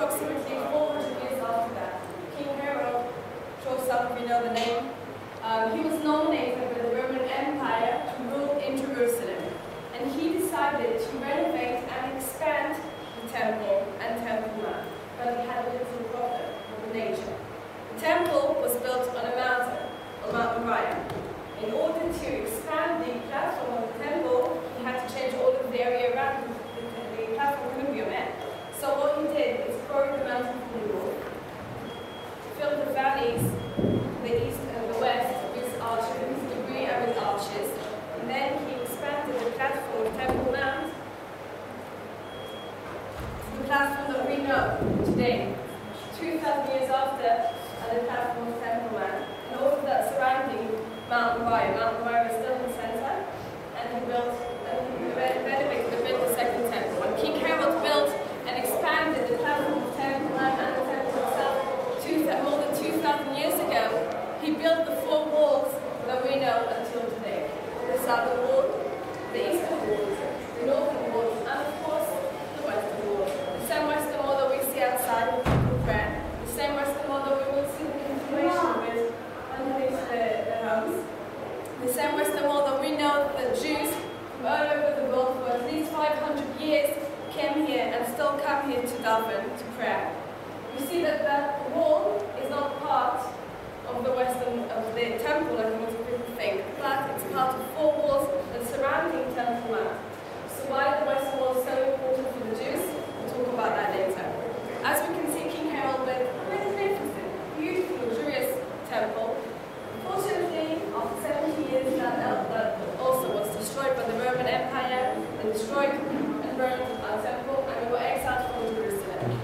approximately 400 years after that, King Herod, sure some of you know the name, he was nominated by the Roman Empire to rule in Jerusalem. And he decided to renovate and expand the temple and Temple Mount. But he had a little problem with nature. The temple was built on a mountain, on Mount Moriah. In order to expand the platform of the temple, he had to change all of the area around the platform couldn't be a man. So what he did is broke the mountain from the north, filled the valleys, the east and the west, with arches, with debris and with arches. And then he expanded the platform of Temple Mount to the platform that we know today. 2,000 years after the platform of Temple Mount, and all of that surrounding Mount Moriah. Mount Moriah was still in the center, and he renovated the second temple. When King Herod built and expanded the platform of Temple Mount and the temple itself more than 2,000 years ago, he built the four walls that we know until today. The southern wall, the eastern wall, the northern wall, and of course, the western wall. The same western wall that we see outside for prayer, the same western wall that we will see the continuation with underneath the homes. The same western wall that we know that Jews from all over the world for at least 500 years came here and still come here to daven, to pray. You see that that wall is not part of the temple, like most people think, but it's part of four walls that surrounding Temple Mount. So why the western wall is so important for the Jews? We'll talk about that later. As we can see, King Herod built a magnificent, beautiful, luxurious temple. Unfortunately, after 70 years, that also was destroyed by the Roman Empire. They destroyed and burned our temple, and we were exiled from Jerusalem.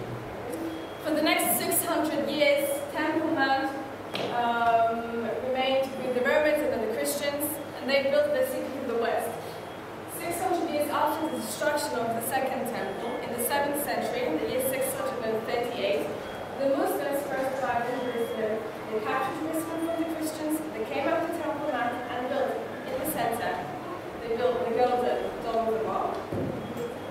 For the next 600 years, Temple Mount remained with the Romans and then the Christians, and they built the city in the west. 600 years after the destruction of the second temple, in the 7th century, in the year 638, the Muslims first arrived in Jerusalem. They captured Jerusalem from the Christians, they came up to Temple Mount and built in the center. They built the golden Dome of the Rock.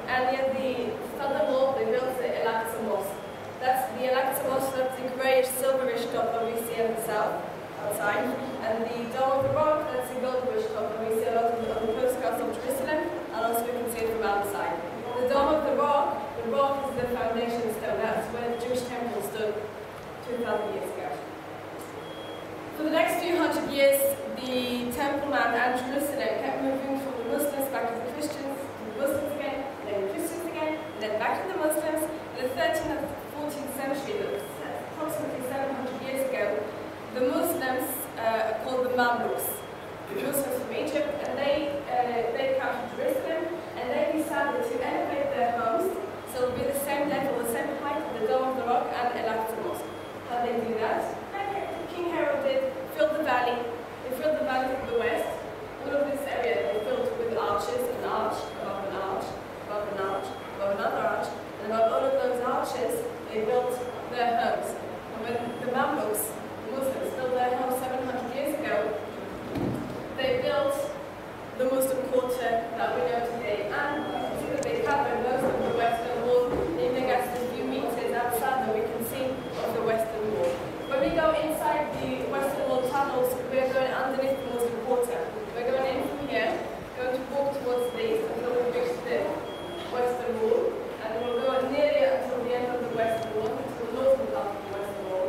And near the southern wall, they built the Al-Aqsa Mosque. That's the Al-Aqsa Mosque, that's the grayish, silverish top that we see in the south, outside. And the Dome of the Rock, that's the goldish top that we see a lot of the postcards of Jerusalem, and also we can see it from outside. The Dome of the rock is the foundation stone. That's where the Jewish temple stood 2,000 years ago. For the next few hundred years, the Temple Mount and Jerusalem kept moving from the Muslims back to the Christians, to the Muslims again, and then the Christians again, and then back to the Muslims. In the 13th and 14th century, approximately 700 years ago, the Muslims are called the Mamluks, the Muslims from Egypt, and they captured Jerusalem, and they decided to elevate their homes so it would be the same level, the same height of the Dome of the Rock and Al-Aqsa Mosque. How did they do that? King Herod did fill the valley. They filled the valley from the west. All of this area they filled with arches, an arch, above an arch, above an arch, above another arch, and above all of those arches they built their homes. And when the Mamluks, the Muslims, built their homes 700 years ago, they built the Muslim quarter that we know today. And you can see that they covered most of the western wall, leaving us a few meters outside that we can see of the western wall. When we go inside the western wall tunnels, we're going underneath the Muslim quarter. We're going in from here, going to walk towards the east until we reach the western wall, and then we'll go nearly until the end of the western wall, until the northern part of the western wall.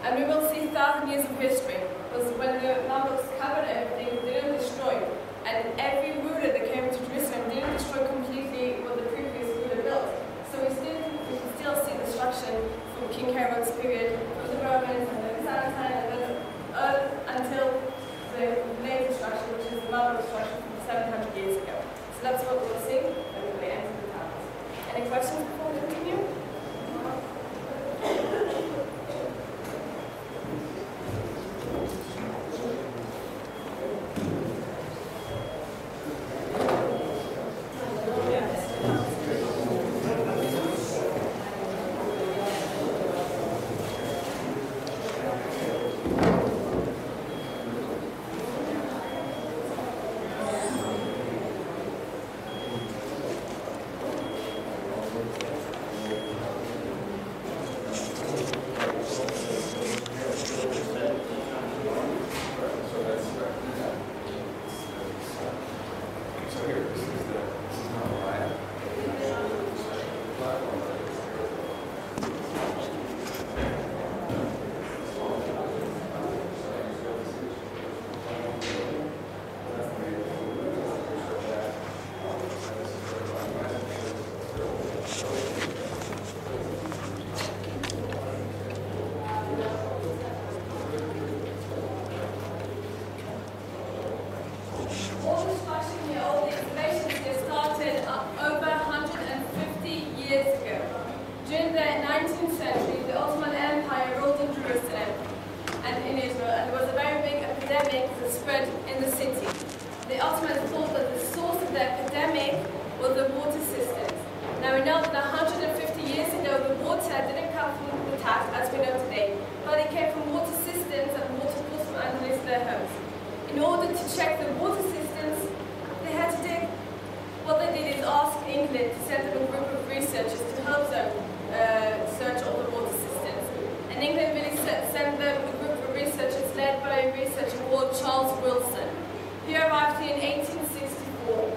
And we will see 1,000 years of history. Because when the Mamluks covered everything, they didn't destroy. And every ruler that came to Jerusalem didn't destroy completely what the previous ruler built. So we can still see destruction from King Herod's period, from the Romans, and then Byzantine, and then until the main destruction, which is the Mamluk destruction from 700 years ago. So that's what we'll see when we enter the towns. Any questions before we continue? in the city. The Ottomans thought that the source of the epidemic was the water systems. Now we know that 150 years ago the water didn't come from the tap as we know today, but it came from water systems and water pools from underneath their homes. In order to check the water systems, they had to dig. What they did is ask England to send them a group of researchers to help them search all the water systems. And England really sent them a group of researchers led by a researcher called Charles Wilson. He arrived here in 1864,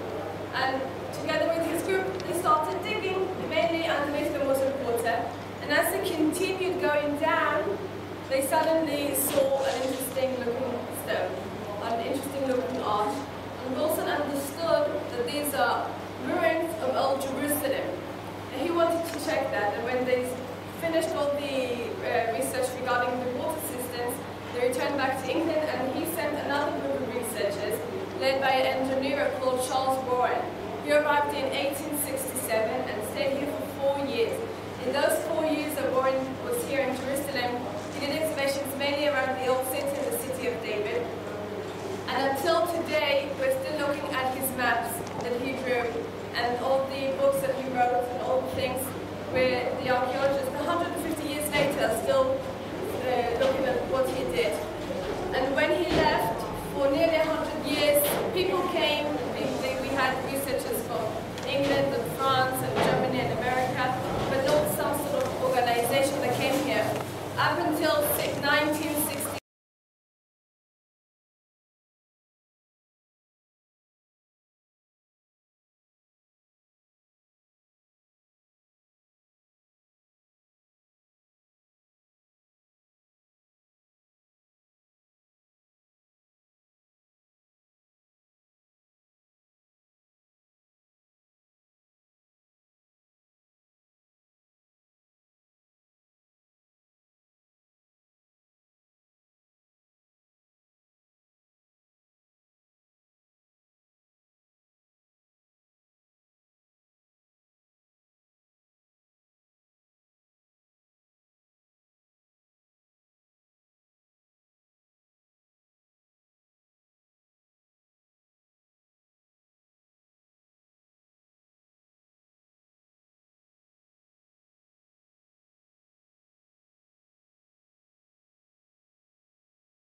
and together with his group, they started digging, mainly underneath the water. And as they continued going down, they suddenly saw an interesting looking stone, an interesting looking arch. And Wilson understood that these are ruins of Old Jerusalem. And he wanted to check that, and when they finished all the research regarding the water systems, they returned back to England, and he sent another group of researchers led by an engineer called Charles Warren. He arrived in 1867 and stayed here for 4 years. In those 4 years that Warren was here in Jerusalem, he did excavations mainly around the Old City and the City of David. And until today, we're still looking at his maps that he drew and all the books that he wrote and all the things where the archaeologists, 150 years later, are still